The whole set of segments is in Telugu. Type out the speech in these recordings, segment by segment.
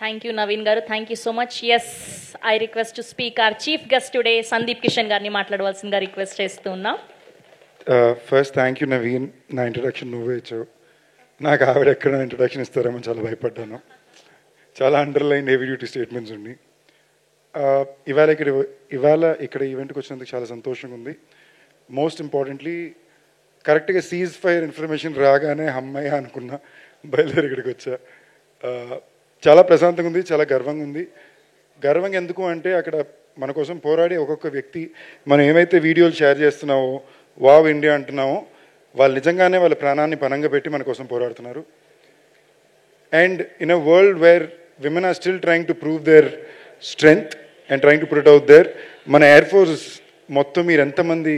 Thank you, Naveen garu. Thank you so much. Yes, I request to speak our chief guest today, Sandeep Kishan garni మాట్లాడవలసిందిగా రిక్వెస్ట్ చేస్తున్నా. ఫస్ట్ థ్యాంక్ యూ నవీన్, నా ఇంట్రడక్షన్ నువ్వే ఇచ్చావు. నాకు ఆవిడ ఎక్కడ ఇంట్రడక్షన్ ఇస్తారేమో చాలా భయపడ్డాను. చాలా అండర్లైన్ హెవీ డ్యూటీ స్టేట్మెంట్స్ ఉన్నాయి. ఇవాళ ఇక్కడ ఈవెంట్కి వచ్చినందుకు చాలా సంతోషంగా ఉంది. మోస్ట్ ఇంపార్టెంట్లీ కరెక్ట్గా సీజ్ ఫైర్ ఇన్ఫర్మేషన్ రాగానే అమ్మాయి అనుకున్నా, బయలుదేరి ఇక్కడికి వచ్చా. చాలా ప్రశాంతంగా ఉంది, చాలా గర్వంగా ఉంది. గర్వంగా ఎందుకు అంటే అక్కడ మన కోసం పోరాడే ఒక్కొక్క వ్యక్తి, మనం ఏమైతే వీడియోలు షేర్ చేస్తున్నామో, వావ్ ఇండియా అంటున్నామో, వాళ్ళు నిజంగానే వాళ్ళ ప్రాణాన్ని పణంగా పెట్టి మన కోసం పోరాడుతున్నారు. And in a world where women are still trying to prove their strength and trying to put it out there, మన ఎయిర్ ఫోర్స్ మొత్తం మీరు ఎంతమంది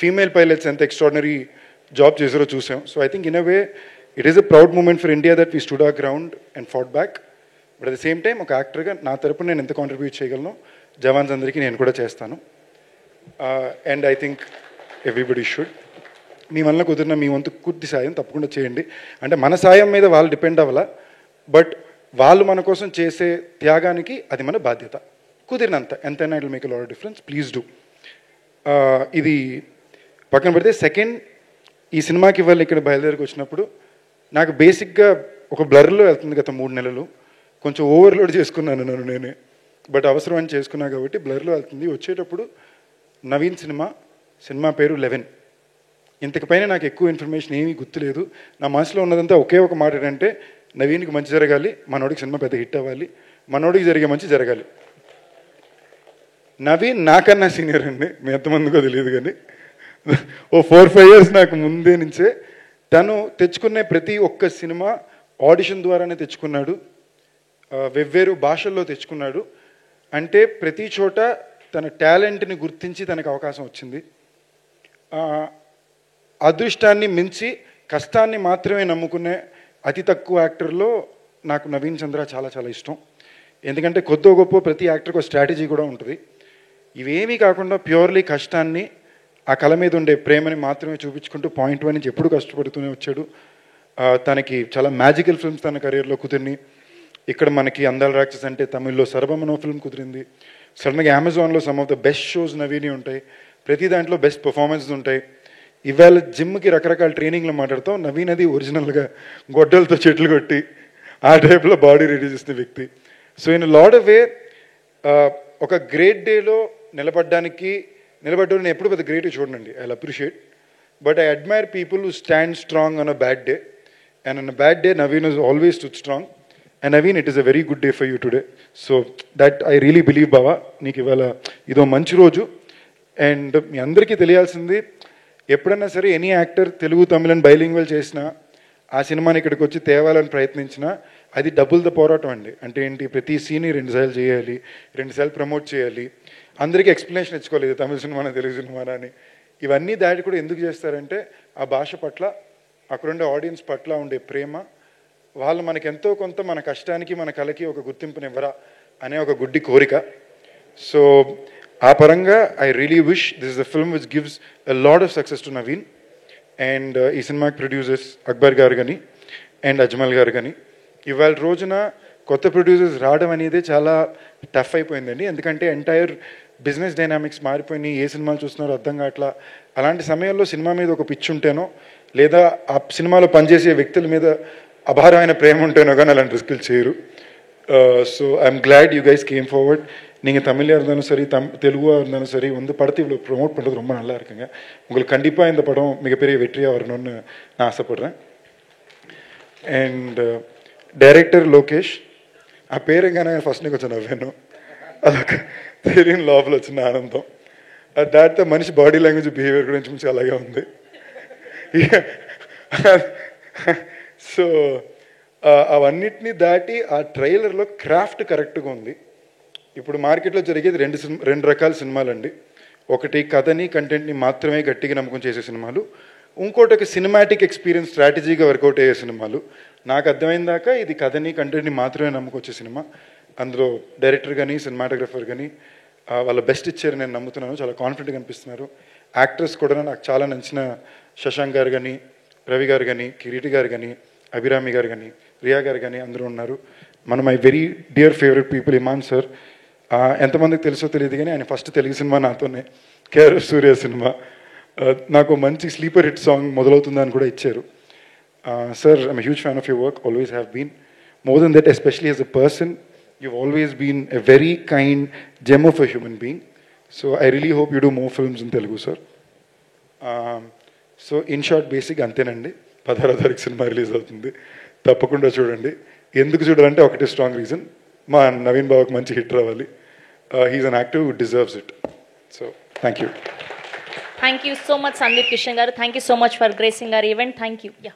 ఫీమేల్ పైలట్స్ ఎంత ఎక్స్ట్రాడినరీ జాబ్ చేసారో చూసాం. So I think in a way it is a proud moment for India that we stood our ground and fought back. But at the same time ఒక యాక్టర్గా నా తరపున నేను ఎంత కాంట్రిబ్యూట్ చేయగలను జవాన్స్ అందరికీ నేను కూడా చేస్తాను. And I think everybody should. మీ వల్ల కుదిరిన మీ వంతు కొద్ది సాయం తప్పకుండా చేయండి. అంటే మన సాయం మీద వాళ్ళు డిపెండ్ అవ్వాలా, బట్ వాళ్ళు మన కోసం చేసే త్యాగానికి అది మన బాధ్యత. కుదిరినంత ఎంతైనా it will make a lot of difference. Please do. ఇది పక్కన పెడితే సెకండ్, ఈ సినిమాకి వాళ్ళు ఇక్కడ బయలుదేరికి వచ్చినప్పుడు నాకు బేసిక్గా ఒక బ్లర్లో వెళ్తుంది గత 3 నెలలు. కొంచెం ఓవర్లోడ్ చేసుకున్నాను నన్ను నేనే, బట్ అవసరం అని చేసుకున్నా కాబట్టి బ్లర్లో వెళ్తుంది. వచ్చేటప్పుడు నవీన్ సినిమా పేరు 11. ఇంతకుపైన నాకు ఎక్కువ ఇన్ఫర్మేషన్ ఏమీ గుర్తులేదు. నా మనసులో ఉన్నదంతా ఒకే ఒక మాట ఏంటంటే, నవీన్కి మంచి జరగాలి, మనోడికి సినిమా పెద్ద హిట్ అవ్వాలి, మనోడికి జరిగే మంచి జరగాలి. నవీన్ నాకన్నా సీనియర్ అండి, మీ ఎంతమందికో తెలియదు కానీ ఓ 4-5 years నాకు ముందే నుంచే తను తెచ్చుకునే ప్రతి ఒక్క సినిమా ఆడిషన్ ద్వారానే తెచ్చుకున్నాడు, వెవ్వేరు భాషల్లో తెచ్చుకున్నాడు. అంటే ప్రతి చోట తన టాలెంట్ని గుర్తించి తనకు అవకాశం వచ్చింది. అదృష్టాన్ని మించి కష్టాన్ని మాత్రమే నమ్ముకునే అతి తక్కువ యాక్టర్లో నాకు నవీన్ చంద్ర చాలా చాలా ఇష్టం. ఎందుకంటే కొద్దో గొప్ప ప్రతి యాక్టర్కి ఒక స్ట్రాటజీ కూడా ఉంటుంది. ఇవేమీ కాకుండా ప్యూర్లీ కష్టాన్ని, ఆ కళ మీద ఉండే ప్రేమని మాత్రమే చూపించుకుంటూ పాయింట్ 1 నుంచి ఎప్పుడు కష్టపడుతూనే వచ్చాడు. తనకి చాలా మ్యాజికల్ ఫిల్మ్స్ తన కెరీర్లో కుదిరినాయి. ఇక్కడ మనకి అందాల రాక్షస్ అంటే తమిళ్లో సర్వమనో ఫిల్మ్ కుదిరింది. సడన్గా అమెజాన్లో some of the best shows నవీని ఉంటాయి, ప్రతి దాంట్లో బెస్ట్ పర్ఫార్మెన్సెస్ ఉంటాయి. ఇవాళ జిమ్కి రకరకాల ట్రైనింగ్లో మాట్లాడతాం, నవీన్ అది ఒరిజినల్గా గొడ్డలతో చెట్లు కొట్టి ఆ టైప్లో బాడీ రెడీ చేసిన వ్యక్తి. So in lot of way ఒక గ్రేట్ డేలో నిలబడ్డం నేను ఎప్పుడు పెద్ద గ్రేట్ చూడండి. I appreciate, but I admire people who stand strong on a bad day. And on a bad day Naveen is always stood strong. And Naveen, it is a very good day for you today. So that I really believe బావా, నీకు ఇవాళ ఇదో మంచి రోజు. అండ్ మీ అందరికీ తెలియాల్సింది, ఎప్పుడైనా సరే ఎనీ యాక్టర్ తెలుగు తమిళని బైలింగ్వల్ చేసినా, ఆ సినిమాని ఇక్కడికి వచ్చి తేవాలని ప్రయత్నించినా అది డబుల్ ద పోరాటం అండి. అంటే ఏంటి, ప్రతి సీన్ని 2 సార్లు చేయాలి, 2 సార్లు ప్రమోట్ చేయాలి, అందరికీ ఎక్స్ప్లెనేషన్ ఇచ్చుకోలేదు తమిళ సినిమానా తెలుగు సినిమానా అని. ఇవన్నీ దాటి కూడా ఎందుకు చేస్తారంటే ఆ భాష పట్ల, అక్కడుండే ఆడియన్స్ పట్ల ఉండే ప్రేమ, వాళ్ళు మనకి ఎంతో కొంత మన కష్టానికి మన కళకి ఒక గుర్తింపునివ్వరా అనే ఒక గుడ్డి కోరిక. సో ఆ పరంగా I really wish this is a film which gives a lot of success to Naveen. And ఈ సినిమాకి ప్రొడ్యూసర్స్ అక్బర్ గారు కానీ అండ్ అజ్మల్ గారు కానీ, ఇవాళ రోజున కొత్త ప్రొడ్యూసర్స్ రావడం అనేది చాలా టఫ్ అయిపోయిందండి. ఎందుకంటే ఎంటైర్ బిజినెస్ డైనామిక్స్ మారిపోయినాయి, ఏ సినిమాలు చూస్తున్నారో అర్థం కావట్లా. అలాంటి సమయంలో సినిమా మీద ఒక పిచ్చి ఉంటేనో, లేదా ఆ సినిమాలో పనిచేసే వ్యక్తుల మీద అపారమైన ప్రేమ ఉంటేనో కానీ అలాంటి రిస్కులు చేయరు. So I'm glad you guys came forward. நீங்கள் தமிழாக இருந்தாலும் சரி, தெலுங்காக இருந்தாலும் சரி, படத்தை இவ்வளோ ப்ரொமோட் பண்ணுறது ரொம்ப நல்லா இருக்குங்க. உங்களுக்கு கண்டிப்பாக இந்த படம் மிகப்பெரிய வெற்றியாக வரணும்னு நான் ஆசைப்பட்றேன். అండ్ డైరెక్టర్ లోకేష్, ఆ పేరుగానే ఫస్ట్ కొంచెం నవ్వాను, అదొక తెలియని లోపల వచ్చిన ఆనందం. దాటితో మనిషి బాడీ లాంగ్వేజ్ బిహేవియర్ గురించి మంచి అలాగే ఉంది. సో అవన్నిటినీ దాటి ఆ ట్రైలర్లో క్రాఫ్ట్ కరెక్ట్గా ఉంది. ఇప్పుడు మార్కెట్లో జరిగేది 2 రకాల సినిమాలండి. ఒకటి కథని కంటెంట్ని మాత్రమే గట్టిగా నమ్మకం చేసే సినిమాలు, ఇంకోటి ఒక సినిమాటిక్ ఎక్స్పీరియన్స్ స్ట్రాటజీగా వర్కౌట్ అయ్యే సినిమాలు. నాకు అర్థమైన దాకా ఇది కథని కంటెంట్ని మాత్రమే నమ్మకం వచ్చే సినిమా. అందులో డైరెక్టర్ కానీ సినిమాటోగ్రఫర్ కానీ వాళ్ళ బెస్ట్ ఇచ్చారు నేను నమ్ముతున్నాను. చాలా కాన్ఫిడెంట్గా అనిపిస్తున్నారు. యాక్టర్స్ కూడా నాకు చాలా నచ్చిన శశాంక్ గారు కానీ, రవి గారు కానీ, కిరీటి గారు కానీ, అభిరామి గారు కానీ, రియా గారు కానీ అందరూ ఉన్నారు. My very dear favourite people Imman sir. ఎంతమందికి తెలుసో తెలియదు కానీ ఆయన ఫస్ట్ తెలుగు సినిమా నాతోనే, కేఆర్ఎఫ్ సూర్య సినిమా. నాకు మంచి స్లీపర్ హిట్ సాంగ్ మొదలవుతుందని కూడా ఇచ్చారు. Sir, I'm huge fan of your work, always have been. More than that, especially as a person, you've always been a very kind gem of a human being. So I really hope you do more films in Telugu, sir. So in short, basic అంతేనండి. 16వ తారీఖు సినిమా రిలీజ్ అవుతుంది, తప్పకుండా చూడండి. ఎందుకు చూడాలంటే ఒకటే స్ట్రాంగ్ రీజన్, మా నవీన్ బాబుకి మంచి హిట్ రావాలి. He is an actor who deserves it. So thank you. Thank you so much Sandeep Kishan garu. Thank you so much for gracing our event. Thank you. Yeah.